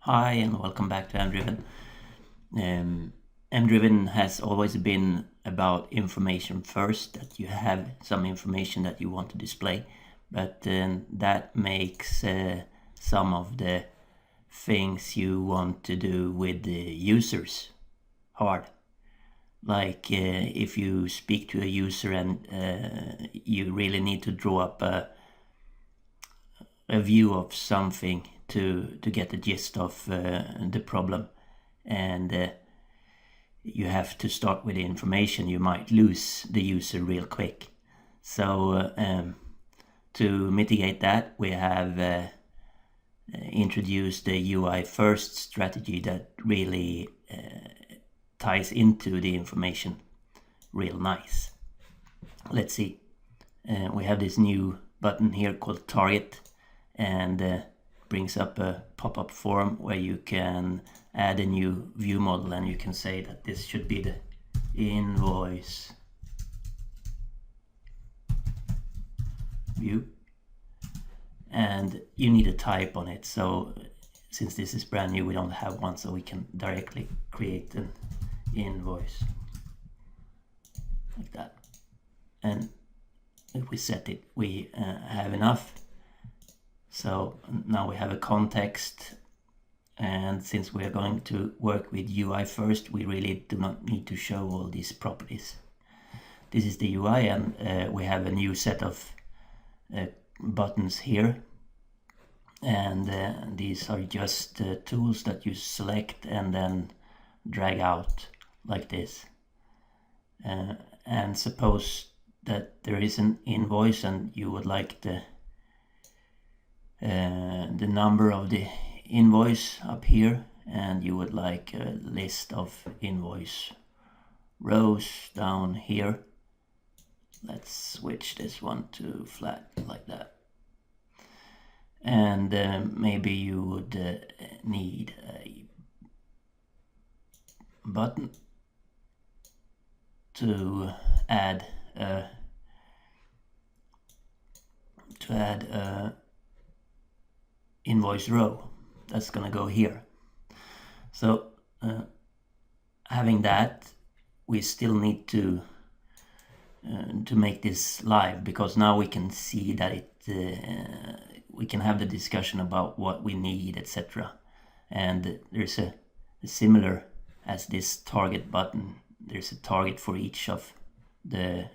Hi and welcome back to MDriven. MDriven has always been about information first, that you have some information that you want to display, but that makes some of the things you want to do with the users hard. Like if you speak to a user and you really need to draw up a view of something to get the gist of the problem, and you have to start with the information, you might lose the user real quick. So to mitigate that, we have introduced the UI first strategy that really ties into the information real nice. Let's see. We have this new button here called target, and brings up a pop-up form where you can add a new view model, and you can say that this should be the invoice view, and you need a type on it. So since this is brand new, we don't have one, so we can directly create an invoice like that. And if we set it, we have enough. So now we have a context, and since we are going to work with UI first, we really do not need to show all these properties. This is the UI, and we have a new set of buttons here, and these are just tools that you select and then drag out like this. And suppose that there is an invoice and you would like the number of the invoice up here, and you would like a list of invoice rows down here. Let's switch this one to flat like that. And maybe you would need a button to add a invoice row that's gonna go here. So having that, we still need to make this live, because now we can see that we can have the discussion about what we need, etc. And there's a similar as this target button, there's a target for each of the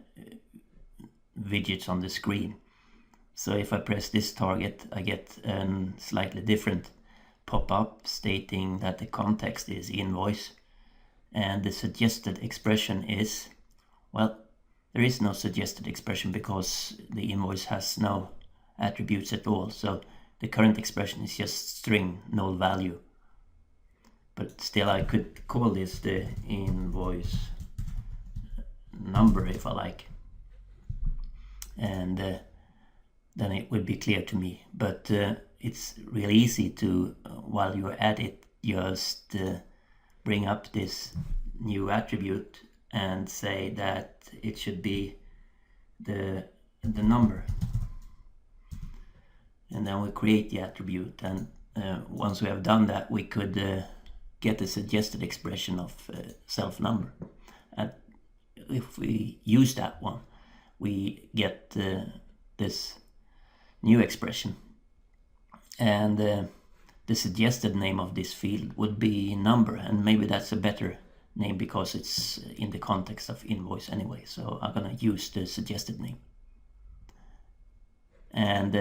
widgets on the screen. So if I press this target, I get a slightly different pop-up stating that the context is invoice, and the suggested expression is, well, there is no suggested expression because the invoice has no attributes at all. So the current expression is just string, null value. But still, I could call this the invoice number if I like, and then it would be clear to me. But it's really easy to, while you're at it, just bring up this new attribute and say that it should be the number, and then we create the attribute. And once we have done that, we could get the suggested expression of self number, and if we use that one, we get this new expression, and the suggested name of this field would be number, and maybe that's a better name because it's in the context of invoice anyway. So I'm gonna use the suggested name, and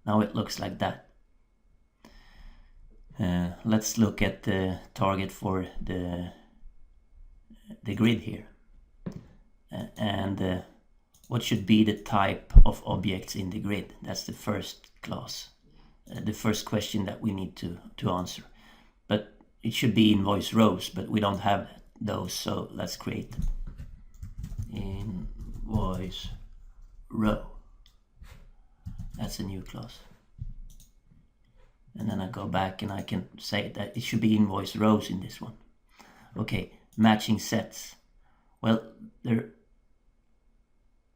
now it looks like that. Let's look at the target for the grid here, and what should be the type of objects in the grid. That's the first class, the first question that we need to answer. But it should be invoice rows, but we don't have those, so let's create invoice row. That's a new class. And then I go back and I can say that it should be invoice rows in this one. Okay, matching sets. Well, there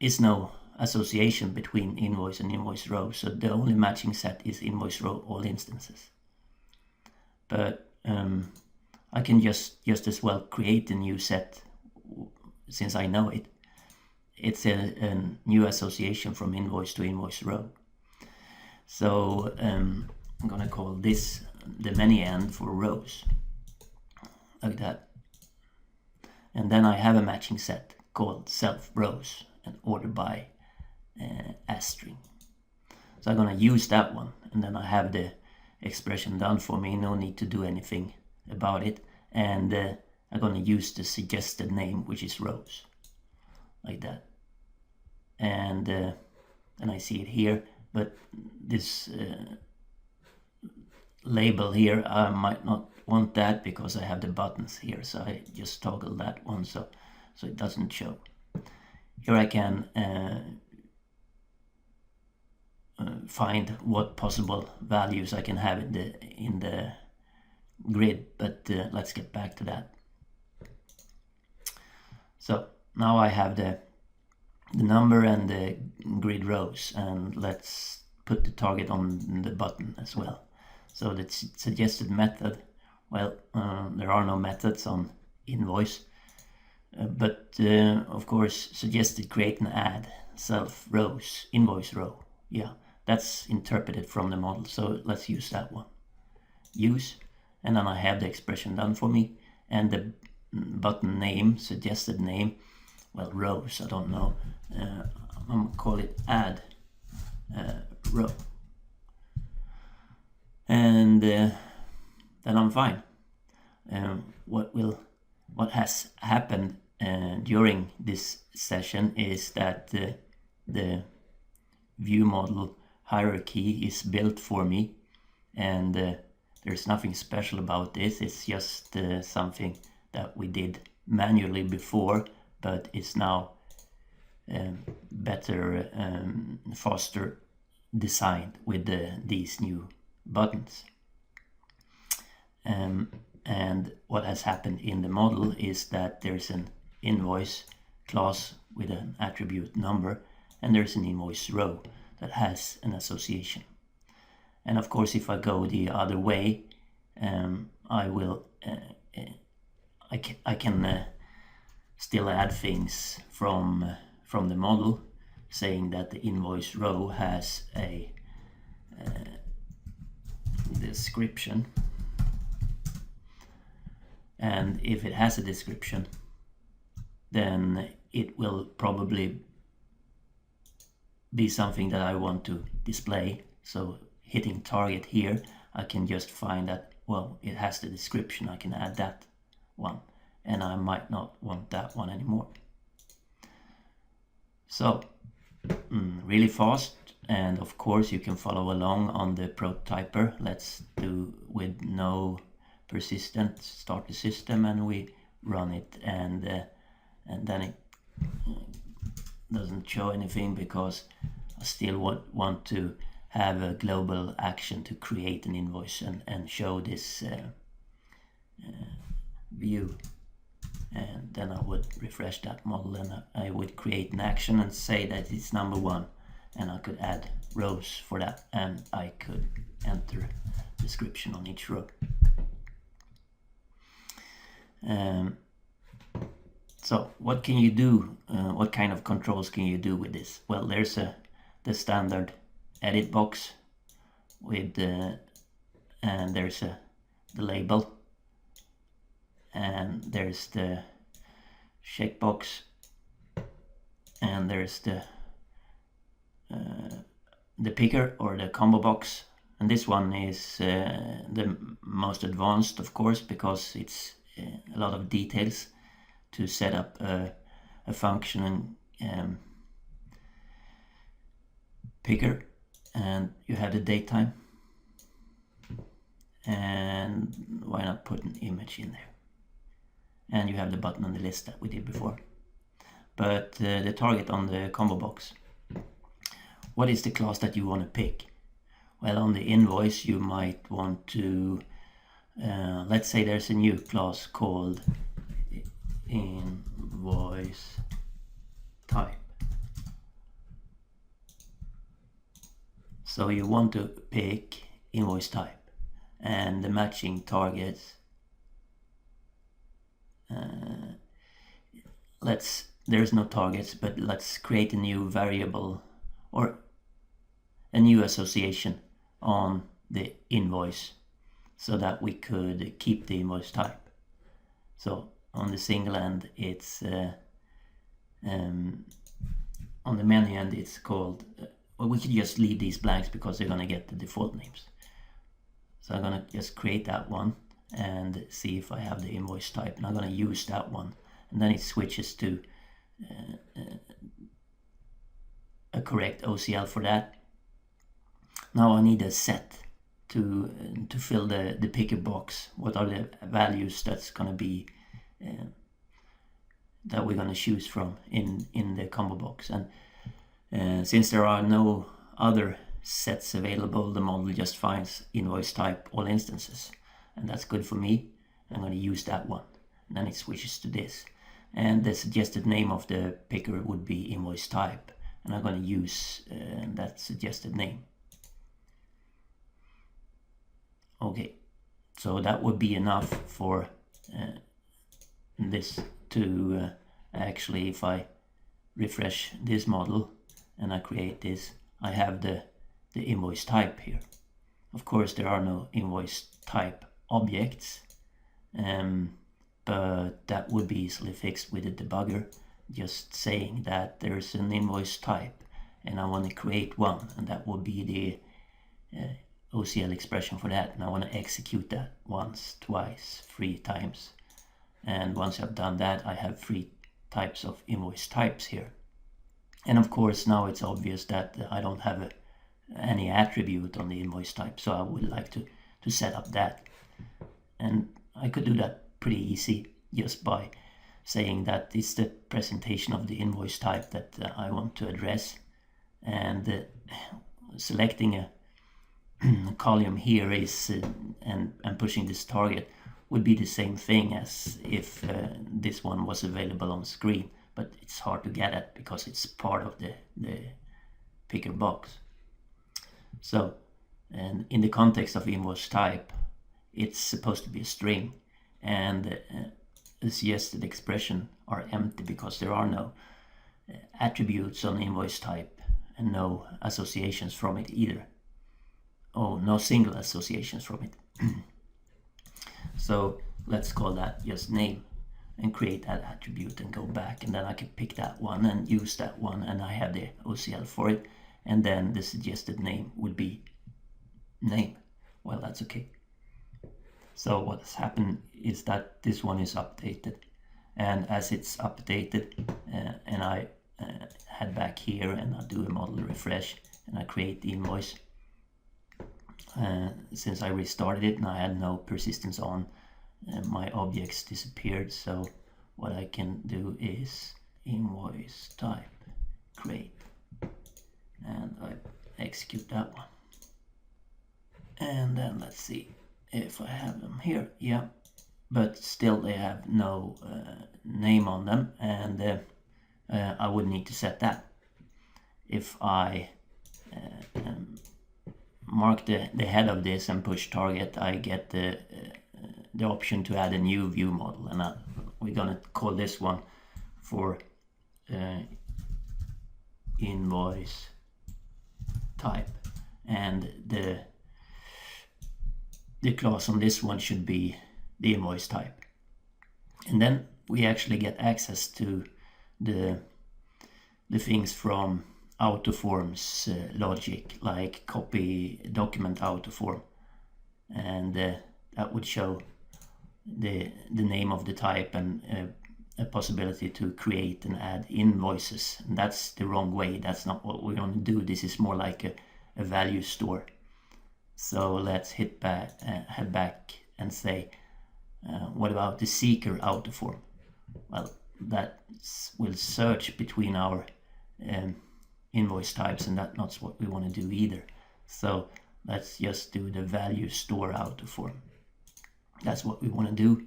is no association between invoice and invoice row, so the only matching set is invoice row all instances. but I can just as well create a new set since I know it. It's a new association from invoice to invoice row. So I'm gonna call this the many end for rows, like that. And then I have a matching set called self rows and order by string. So I'm gonna use that one, and then I have the expression done for me, no need to do anything about it. And I'm gonna use the suggested name, which is rows, like that. And I see it here, but this label here, I might not want that because I have the buttons here, so I just toggle that one so it doesn't show. Here I can find what possible values I can have in the grid, but let's get back to that. So now I have the number and the grid rows, and let's put the target on the button as well. So the suggested method, well, there are no methods on invoice, but of course suggested create and add self rows invoice row. Yeah, that's interpreted from the model, so let's use that one. Use, and then I have the expression done for me, and the button name, suggested name, well, rows, I don't know, I'm gonna call it add row, and then I'm fine. What has happened during this session is that the view model hierarchy is built for me, and there's nothing special about this. It's just something that we did manually before, but it's now better, faster designed with these new buttons. And what has happened in the model is that there's an invoice class with an attribute number, and there's an invoice row that has an association. And of course, if I go the other way, I can still add things from the model, saying that the invoice row has a description, and if it has a description, then it will probably be something that I want to display. So hitting target here, I can just find that, well, it has the description, I can add that one, and I might not want that one anymore. So really fast, and of course you can follow along on the prototyper. Let's do with no persistent, start the system, and we run it, and then it doesn't show anything because I still want to have a global action to create an invoice and show this view. And then I would refresh that model, and I would create an action and say that it's number 1, and I could add rows for that, and I could enter description on each row. So what can you do? What kind of controls can you do with this? Well, there's the standard edit box with and there's the label, and there's the checkbox, and there's the picker or the combo box, and this one is the most advanced, of course, because it's a lot of details to set up a function picker. And you have the datetime, and why not put an image in there, and you have the button on the list that we did before. But the target on the combo box, what is the class that you want to pick? Well, on the invoice you might want to let's say there's a new class called invoice type. So you want to pick invoice type, and the matching targets. There's no targets, but let's create a new variable or a new association on the invoice so that we could keep the invoice type. So on the single end, it's on the menu end, it's called, well, we could just leave these blanks because they're going to get the default names. So I'm going to just create that one and see if I have the invoice type, and I'm going to use that one, and then it switches to a correct OCL for that. Now I need a set to fill the picker box. What are the values that's going to be that we're going to choose from in the combo box? And since there are no other sets available, the model just finds invoice type all instances, and that's good for me. I'm going to use that one, and then it switches to this, and the suggested name of the picker would be invoice type, and I'm going to use that suggested name. Okay, so that would be enough for this to actually, if I refresh this model and I create this, I have the invoice type here. Of course, there are no invoice type objects, but that would be easily fixed with a debugger, just saying that there's an invoice type and I want to create one, and that would be the OCL expression for that, and I want to execute that once, twice, 3 times. And once I've done that, I have 3 types of invoice types here. And of course, now it's obvious that I don't have any attribute on the invoice type, so I would like to set up that. And I could do that pretty easy just by saying that it's the presentation of the invoice type that I want to address, and selecting a column here is and pushing this target would be the same thing as if this one was available on screen, but it's hard to get at because it's part of the picker box. So, and in the context of invoice type, it's supposed to be a string, and the suggested expression are empty because there are no attributes on invoice type and no associations from it either. Oh, no single associations from it. So let's call that just name and create that attribute and go back, and then I can pick that one and use that one, and I have the OCL for it, and then the suggested name would be name. Well, that's okay. So what has happened is that this one is updated, and as it's updated and I head back here and I do a model refresh and I create the invoice, since I restarted it and I had no persistence on, my objects disappeared. So what I can do is invoice type create, and I execute that one, and then let's see if I have them here. Yeah, but still they have no name on them, and I would need to set that. If I mark the head of this and push target, I get the option to add a new view model, and we're gonna call this one for invoice type, and the class on this one should be the invoice type. And then we actually get access to the things from autoforms logic, like copy document autoform, and that would show the name of the type and a possibility to create and add invoices. And that's the wrong way. That's not what we're going to do. This is more like a value store. So let's head back and say, what about the seeker autoform? Well, that will search between our invoice types, and that's not what we want to do either. So let's just do the value store autoform. That's what we want to do.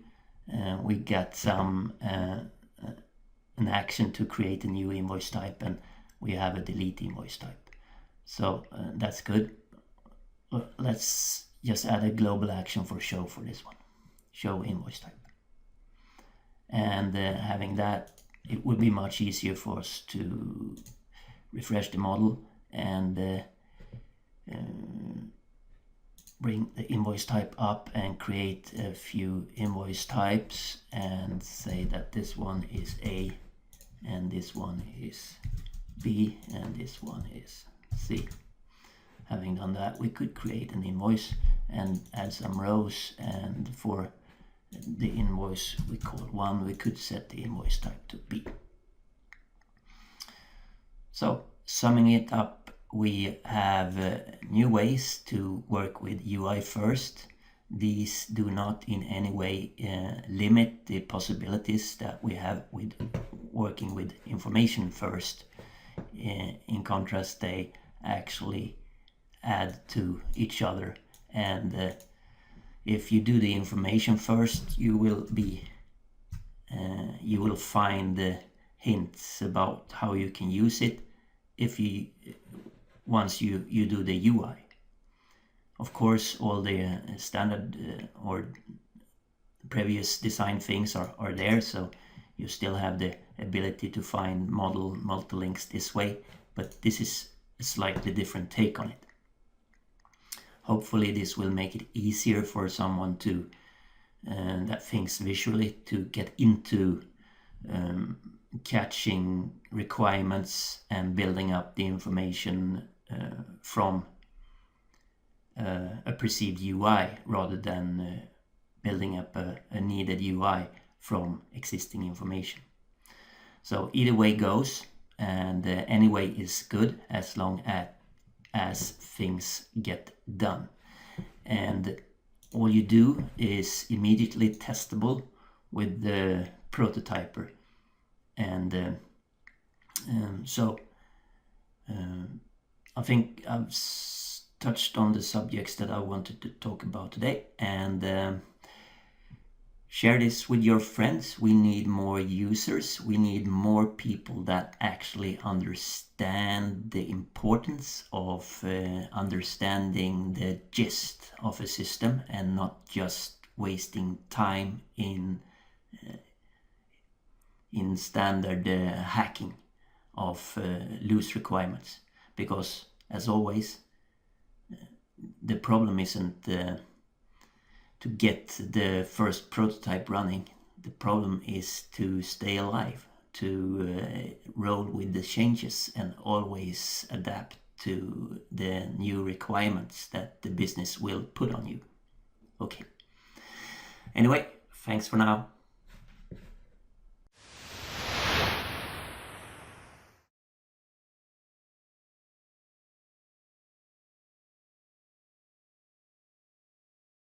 We got some an action to create a new invoice type, and we have a delete invoice type. So that's good. Let's just add a global action for show for this one, show invoice type. And having that, it would be much easier for us to refresh the model and bring the invoice type up and create a few invoice types and say that this one is A and this one is B and this one is C. Having done that, we could create an invoice and add some rows, and for the invoice we call 1, we could set the invoice type to B. So summing it up, we have new ways to work with UI first. These do not in any way limit the possibilities that we have with working with information first. In contrast, they actually add to each other, and if you do the information first, you will find hints about how you can use it once you do the UI. Of course, all the standard or previous design things are there, so you still have the ability to find model multi-links this way, but this is a slightly different take on it. Hopefully this will make it easier for someone to that thinks visually to get into catching requirements and building up the information from a perceived UI rather than building up a needed UI from existing information. So either way goes, and any way is good as long as things get done. And all you do is immediately testable with the prototyper. And I think I've touched on the subjects that I wanted to talk about today, and share this with your friends. We need more users. We need more people that actually understand the importance of understanding the gist of a system and not just wasting time in standard hacking of loose requirements. Because as always, the problem isn't to get the first prototype running. The problem is to stay alive, to roll with the changes and always adapt to the new requirements that the business will put on you. Okay. Anyway, thanks for now.